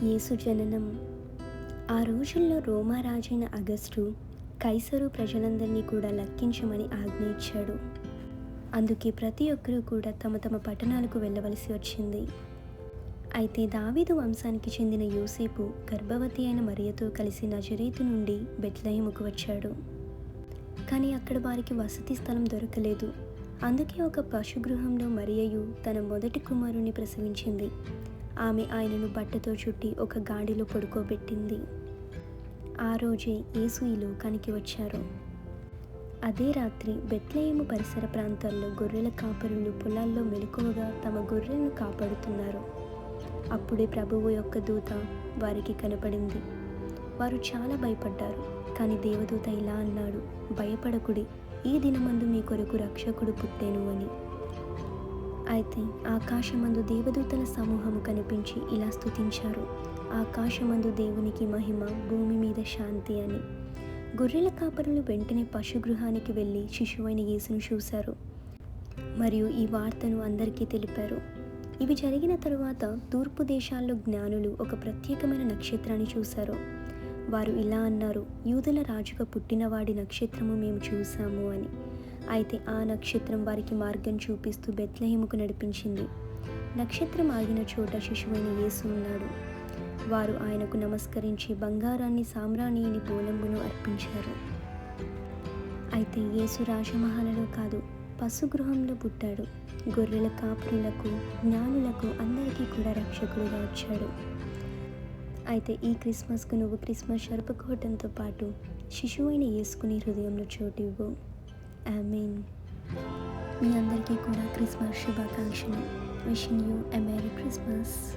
యేసు జననం. ఆ రోజుల్లో రోమా రాజైన అగస్టు కైసరు ప్రజలందరినీ కూడా లెక్కించమని ఆజ్ఞ ఇచ్చాడు. అందుకే ప్రతి ఒక్కరూ కూడా తమ తమ పట్టణాలకు వెళ్ళవలసి వచ్చింది. అయితే దావీదు వంశానికి చెందిన యోసేపు గర్భవతి అయిన మరియతో కలిసి నజరేతు నుండి బెత్లెహేముకు వచ్చాడు. కానీ అక్కడ వారికి వసతి స్థలం దొరకలేదు. అందుకే ఒక పశుగృహంలో మరియయు తన మొదటి కుమారుని ప్రసవించింది. ఆమె ఆయనను బట్టతో చుట్టి ఒక గాడిలో పడుకోబెట్టింది. ఆ రోజే యేసు ఈ లోకానికి వచ్చారు. అదే రాత్రి బెత్లెహేము పరిసర ప్రాంతాల్లో గొర్రెల కాపరులు పొలాల్లో మెలకువగా తమ గొర్రెలను కాపాడుతున్నారు. అప్పుడే ప్రభువు యొక్క దూత వారికి కనపడింది. వారు చాలా భయపడ్డారు. కానీ దేవదూత ఇలా అన్నాడు, భయపడకుడి, ఈ దినమందు మీ కొరకు రక్షకుడు పుట్టెను అని. అయితే ఆకాశమందు దేవదూతల సమూహము కనిపించి ఇలా స్తుతించారు, ఆకాశమందు దేవునికి మహిమ, భూమి మీద శాంతి అని. గొర్రెల కాపరులు వెంటనే పశుగృహానికి వెళ్ళి శిశువైన యేసును చూశారు మరియు ఈ వార్తను అందరికీ తెలిపారు. ఇవి జరిగిన తరువాత తూర్పు దేశాల్లో జ్ఞానులు ఒక ప్రత్యేకమైన నక్షత్రాన్ని చూశారు. వారు ఇలా అన్నారు, యూదుల రాజుగా పుట్టినవాడి నక్షత్రము మేము చూసాము అని. అయితే ఆ నక్షత్రం వారికి మార్గం చూపిస్తూ బెత్లెహేముకు నడిపించింది. నక్షత్రం ఆగిన చోట శిశువైన యేసు ఉన్నాడు. వారు ఆయనకు నమస్కరించి బంగారాన్ని, సామ్రాణిని, బోళంబును అర్పించారు. అయితే యేసు రాజమహల్లో కాదు, పశుగృహంలో పుట్టాడు. గొర్రెల కాపురులకు, జ్ఞానులకు అందరికీ కూడా రక్షకుడుగా వచ్చాడు. అయితే ఈ క్రిస్మస్కు నువ్వు క్రిస్మస్ జరుపుకోవడంతో పాటు శిశువైన యేసుకుని హృదయంలో చోటు ఇవ్వు. ఆమేన్. మీ అందరికీ కూడా క్రిస్మస్ శుభాకాంక్షలు. Wishing you a merry Christmas.